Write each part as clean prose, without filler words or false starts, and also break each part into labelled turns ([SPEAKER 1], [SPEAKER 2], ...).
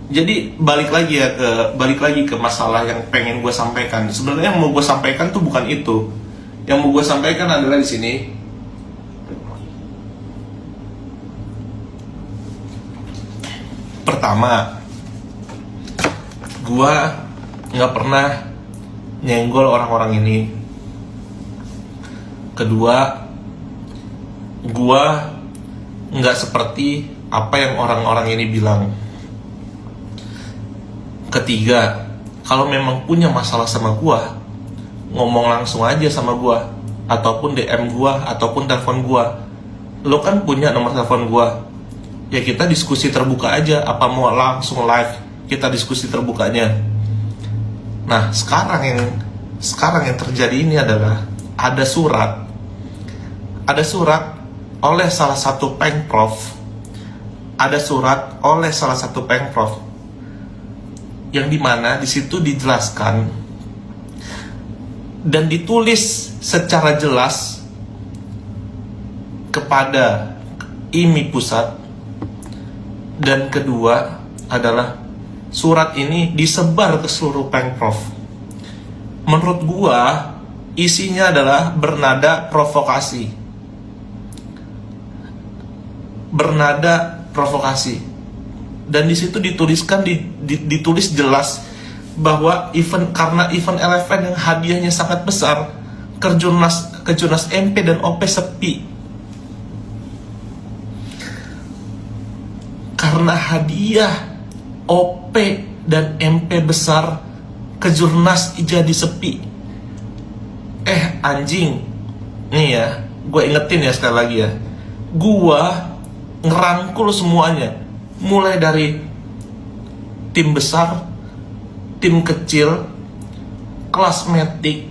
[SPEAKER 1] Jadi balik lagi ke masalah yang pengen gue sampaikan. Sebenarnya yang mau gue sampaikan tuh bukan itu. Yang mau gue sampaikan adalah di sini. Pertama, gue nggak pernah nyenggol orang-orang ini. Kedua, gue nggak seperti apa yang orang-orang ini bilang. Ketiga, kalau memang punya masalah sama gua, ngomong langsung aja sama gua, ataupun DM gua, ataupun telepon gua. Lo kan punya nomor telepon gua, ya kita diskusi terbuka aja. Apa mau langsung live, kita diskusi terbukanya. Nah, sekarang yang terjadi ini adalah ada surat oleh salah satu pengprov, yang dimana di situ dijelaskan dan ditulis secara jelas kepada IMI pusat. Dan kedua adalah surat ini disebar ke seluruh pengprov. Menurut gua isinya adalah bernada provokasi. Dan di situ ditulis jelas bahwa karena event Eleven yang hadiahnya sangat besar, kejurnas MP dan OP sepi. Karena hadiah OP dan MP besar, kejurnas jadi sepi. Anjing. Nih ya, gue ingetin ya sekali lagi ya. Gue ngerangkul semuanya. Mulai dari tim besar, tim kecil, kelas metik,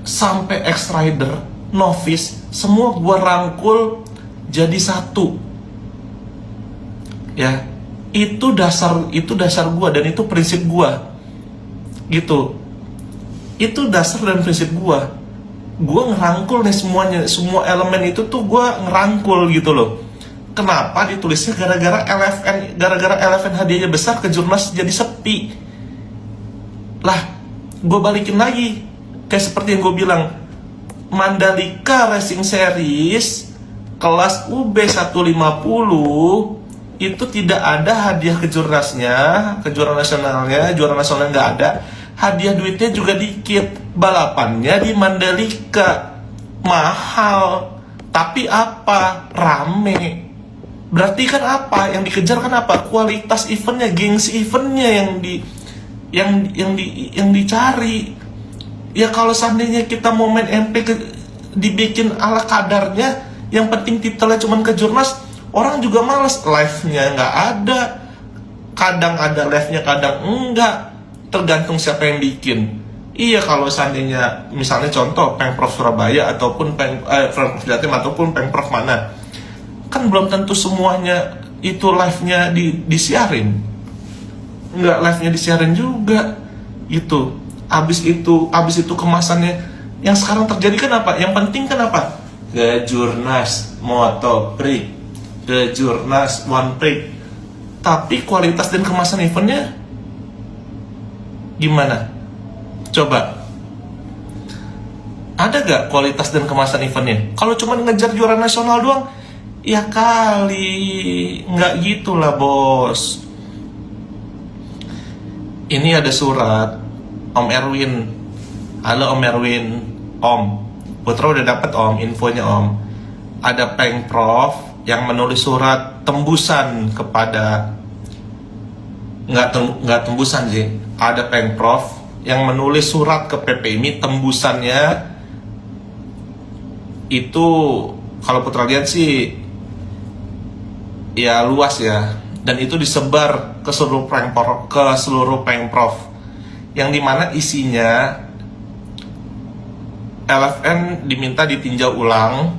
[SPEAKER 1] sampai ex-rider, novice, semua gue rangkul jadi satu. Ya, itu dasar gue dan itu prinsip gue. Gitu. Itu dasar dan prinsip gue. Gue ngerangkul nih semuanya, semua elemen itu tuh gue ngerangkul gitu loh. Kenapa ditulisnya gara-gara Eleven hadiahnya besar, kejurnas jadi sepi. Lah, gue balikin lagi kayak seperti yang gue bilang, Mandalika Racing Series kelas UB 150 itu tidak ada hadiah kejurnasnya, kejuaraan nasionalnya, juara nasionalnya nggak ada, hadiah duitnya juga dikit. Balapannya di Mandalika mahal, tapi apa? Rame. Berarti kan apa yang dikejar, kan apa? Kualitas eventnya, gengsi eventnya yang dicari. Ya kalau seandainya kita mau main MP dibikin ala kadarnya, yang penting titelnya cuma kejurnas, orang juga males. Live-nya nggak ada, kadang ada live-nya, kadang enggak, tergantung siapa yang bikin. Iya, kalau seandainya misalnya contoh Pengprov Surabaya ataupun Pengprov Jatim ataupun Pengprov mana, kan belum tentu semuanya itu live-nya disiarin. Nggak live-nya disiarin juga. Itu. Abis itu kemasannya. Yang sekarang terjadi kan apa? Yang penting kan apa? Kejurnas Moto Prix, Kejurnas One Prix. Tapi kualitas dan kemasan eventnya gimana? Coba. Ada gak kualitas dan kemasan eventnya? Kalau cuma ngejar juara nasional doang, ya kali, nggak gitulah bos. Ini ada surat Om Erwin. Halo Om Erwin. Om, Putra udah dapet Om infonya Om. Ada Pengprov yang menulis surat tembusan kepada, nggak tembusan sih. Ada Pengprov yang menulis surat ke PPMI, tembusannya itu kalau Putra lihat sih ya luas ya, dan itu disebar ke seluruh pengprov, yang dimana isinya LFN diminta ditinjau ulang.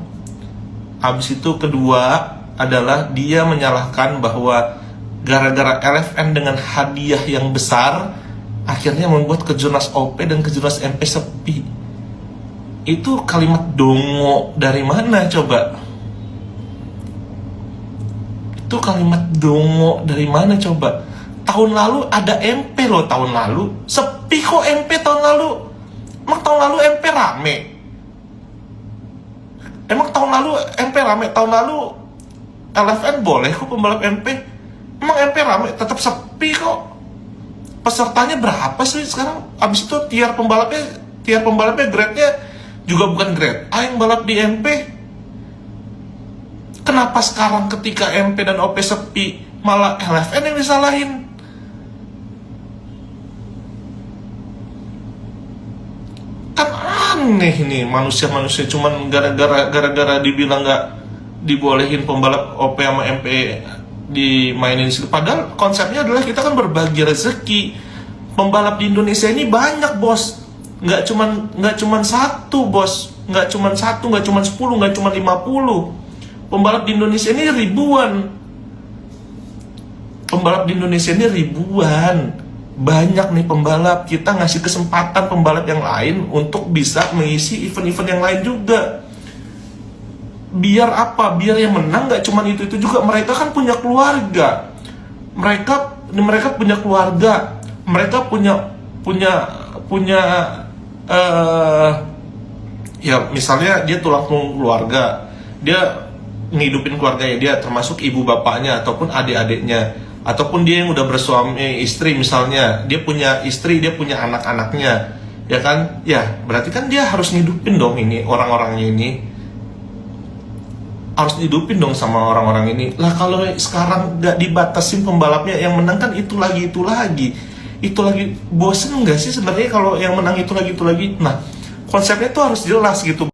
[SPEAKER 1] Habis itu kedua adalah dia menyalahkan bahwa gara-gara LFN dengan hadiah yang besar akhirnya membuat kejurnas OP dan kejurnas MP sepi. Itu kalimat dongo dari mana coba? Itu kalimat dongo dari mana coba? Tahun lalu ada MP loh, tahun lalu sepi kok MP tahun lalu. Emang tahun lalu MP rame? Emang tahun lalu MP rame? Tahun lalu LFN boleh kok pembalap MP? Emang MP rame? Tetap sepi kok. Pesertanya berapa sih sekarang? Abis itu tiar pembalapnya grade-nya juga bukan grade A yang balap di MP. Kenapa sekarang ketika MP dan OP sepi malah LFN yang disalahin? Kan aneh nih manusia-manusia, cuman gara-gara dibilang nggak dibolehin pembalap OP sama MP dimainin di situ. Padahal konsepnya adalah kita kan berbagi rezeki. Pembalap di Indonesia ini banyak, bos. Nggak cuman satu, bos. Nggak cuman 10, nggak cuman 50. Pembalap di Indonesia ini ribuan. Banyak nih pembalap. Kita ngasih kesempatan pembalap yang lain untuk bisa mengisi event-event yang lain juga. Biar apa? Biar yang menang nggak cuman itu juga. Mereka kan punya keluarga. Mereka punya keluarga. Mereka punya ya misalnya dia tulang punggung keluarga. Dia ngidupin keluarganya dia, termasuk ibu bapaknya ataupun adik-adiknya, ataupun dia yang udah bersuami istri misalnya, dia punya istri, dia punya anak-anaknya, ya kan? Ya berarti kan dia harus ngidupin dong ini orang-orangnya ini, harus dihidupin dong sama orang-orang ini. Lah kalau sekarang nggak dibatasin pembalapnya, yang menang kan itu lagi, bosen nggak sih sebenarnya kalau yang menang itu lagi? Nah konsepnya tuh harus jelas gitu.